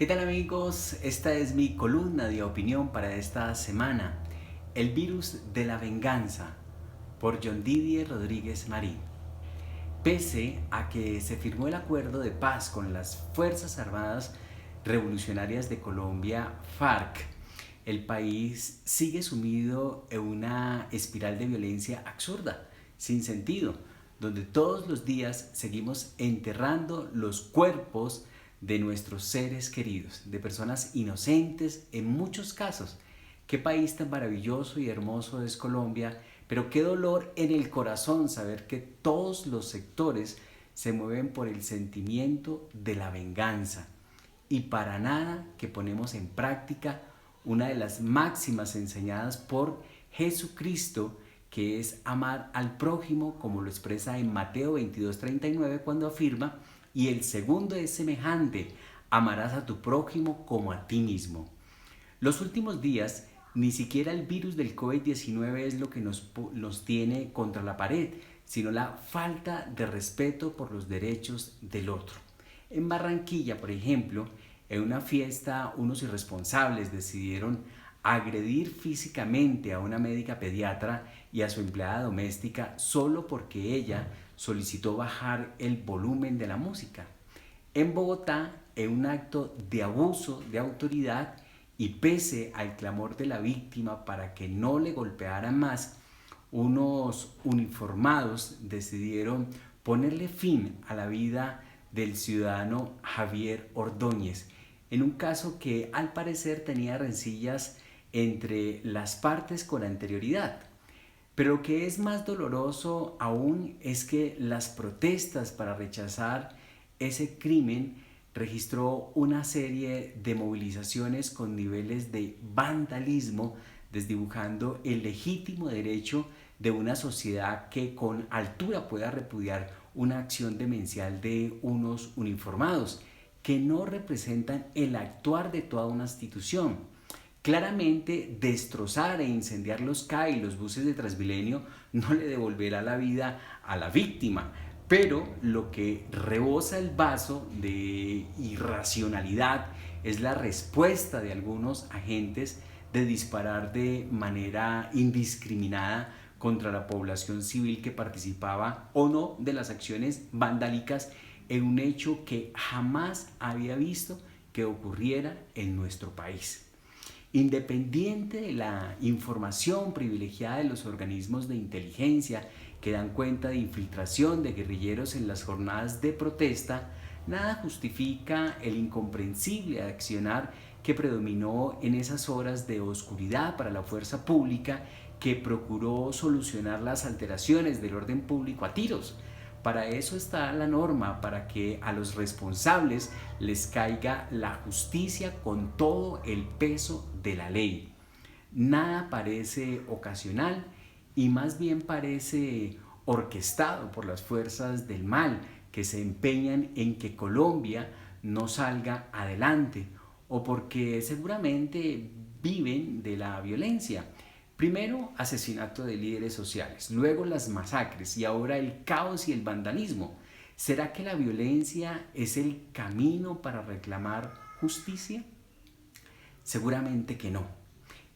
¿Qué tal amigos? Esta es mi columna de opinión para esta semana. El virus de la venganza por John Didier Rodríguez Marín. Pese a que se firmó el acuerdo de paz con las Fuerzas Armadas Revolucionarias de Colombia, FARC, el país sigue sumido en una espiral de violencia absurda, sin sentido, donde todos los días seguimos enterrando los cuerpos de nuestros seres queridos, de personas inocentes en muchos casos. Qué país tan maravilloso y hermoso es Colombia, pero qué dolor en el corazón saber que todos los sectores se mueven por el sentimiento de la venganza y para nada que ponemos en práctica una de las máximas enseñadas por Jesucristo, que es amar al prójimo, como lo expresa en Mateo 22:39 cuando afirma: y el segundo es semejante: amarás a tu prójimo como a ti mismo. Los últimos días, ni siquiera el virus del COVID-19 es lo que nos tiene contra la pared, sino la falta de respeto por los derechos del otro. En Barranquilla, por ejemplo, en una fiesta, unos irresponsables decidieron agredir físicamente a una médica pediatra y a su empleada doméstica solo porque ella solicitó bajar el volumen de la música. En Bogotá, en un acto de abuso de autoridad y pese al clamor de la víctima para que no le golpearan más, unos uniformados decidieron ponerle fin a la vida del ciudadano Javier Ordóñez, en un caso que al parecer tenía rencillas entre las partes con anterioridad. Pero lo que es más doloroso aún es que las protestas para rechazar ese crimen registró una serie de movilizaciones con niveles de vandalismo, desdibujando el legítimo derecho de una sociedad que con altura pueda repudiar una acción demencial de unos uniformados que no representan el actuar de toda una institución. Claramente, destrozar e incendiar los CAI y los buses de Transmilenio no le devolverá la vida a la víctima, pero lo que rebosa el vaso de irracionalidad es la respuesta de algunos agentes de disparar de manera indiscriminada contra la población civil que participaba o no de las acciones vandálicas, en un hecho que jamás había visto que ocurriera en nuestro país. Independiente de la información privilegiada de los organismos de inteligencia que dan cuenta de infiltración de guerrilleros en las jornadas de protesta, nada justifica el incomprensible accionar que predominó en esas horas de oscuridad para la fuerza pública que procuró solucionar las alteraciones del orden público a tiros. Para eso está la norma, para que a los responsables les caiga la justicia con todo el peso de la ley. Nada parece ocasional y más bien parece orquestado por las fuerzas del mal que se empeñan en que Colombia no salga adelante o porque seguramente viven de la violencia. Primero, asesinato de líderes sociales, luego las masacres y ahora el caos y el vandalismo. ¿Será que la violencia es el camino para reclamar justicia? Seguramente que no.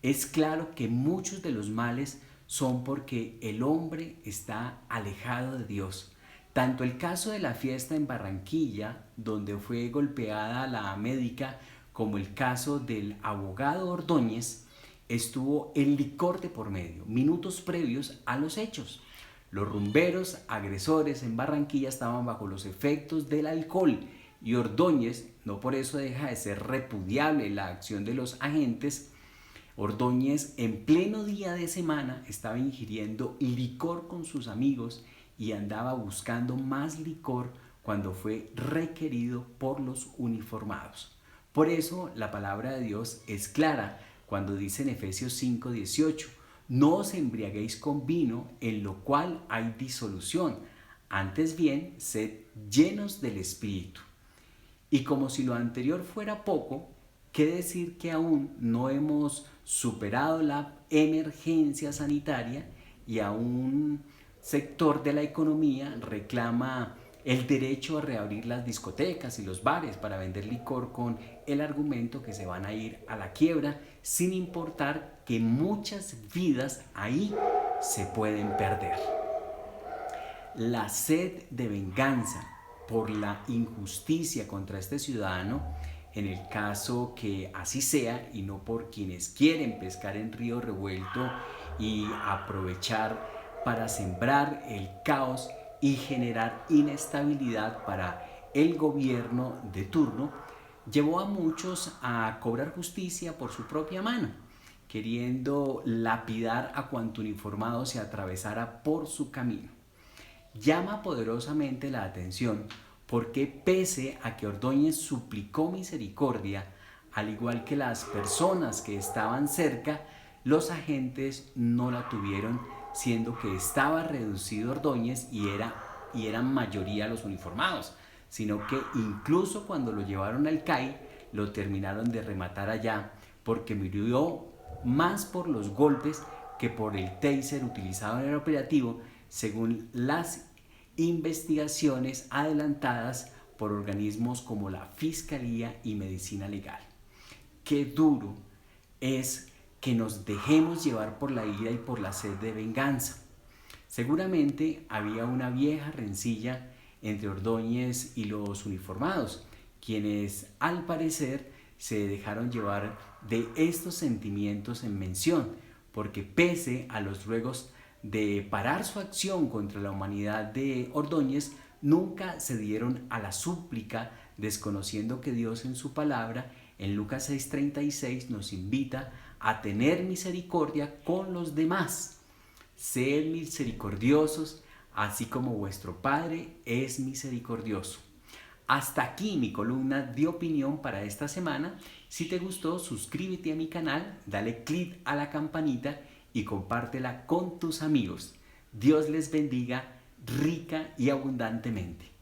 Es claro que muchos de los males son porque el hombre está alejado de Dios. Tanto el caso de la fiesta en Barranquilla, donde fue golpeada la médica, como el caso del abogado Ordóñez, estuvo el licor de por medio, minutos previos a los hechos. Los rumberos agresores en Barranquilla estaban bajo los efectos del alcohol y Ordóñez, no por eso deja de ser repudiable la acción de los agentes. Ordóñez en pleno día de semana estaba ingiriendo licor con sus amigos y andaba buscando más licor cuando fue requerido por los uniformados. Por eso la palabra de Dios es clara cuando dice en Efesios 5:18: no os embriaguéis con vino, en lo cual hay disolución, antes bien sed llenos del Espíritu. Y como si lo anterior fuera poco, ¿qué decir que aún no hemos superado la emergencia sanitaria y a un sector de la economía reclama el derecho a reabrir las discotecas y los bares para vender licor con el argumento que se van a ir a la quiebra, sin importar que muchas vidas ahí se pueden perder. La sed de venganza por la injusticia contra este ciudadano, en el caso que así sea y no por quienes quieren pescar en río revuelto y aprovechar para sembrar el caos y generar inestabilidad para el gobierno de turno, llevó a muchos a cobrar justicia por su propia mano, queriendo lapidar a cuanto uniformado se atravesara por su camino. Llama poderosamente la atención porque pese a que Ordóñez suplicó misericordia, al igual que las personas que estaban cerca, los agentes no la tuvieron, siendo que estaba reducido Ordóñez y eran mayoría los uniformados, sino que incluso cuando lo llevaron al CAI, lo terminaron de rematar allá, porque murió más por los golpes que por el taser utilizado en el operativo, según las investigaciones adelantadas por organismos como la Fiscalía y Medicina Legal. Qué duro es que nos dejemos llevar por la ira y por la sed de venganza. Seguramente había una vieja rencilla entre Ordóñez y los uniformados, quienes al parecer se dejaron llevar de estos sentimientos en mención, porque pese a los ruegos de parar su acción contra la humanidad de Ordóñez, nunca se dieron a la súplica, desconociendo que Dios en su palabra, en Lucas 6:36, nos invita a tener misericordia con los demás. Sed misericordiosos, así como vuestro Padre es misericordioso. Hasta aquí mi columna de opinión para esta semana. Si te gustó, suscríbete a mi canal, dale click a la campanita y compártela con tus amigos. Dios les bendiga rica y abundantemente.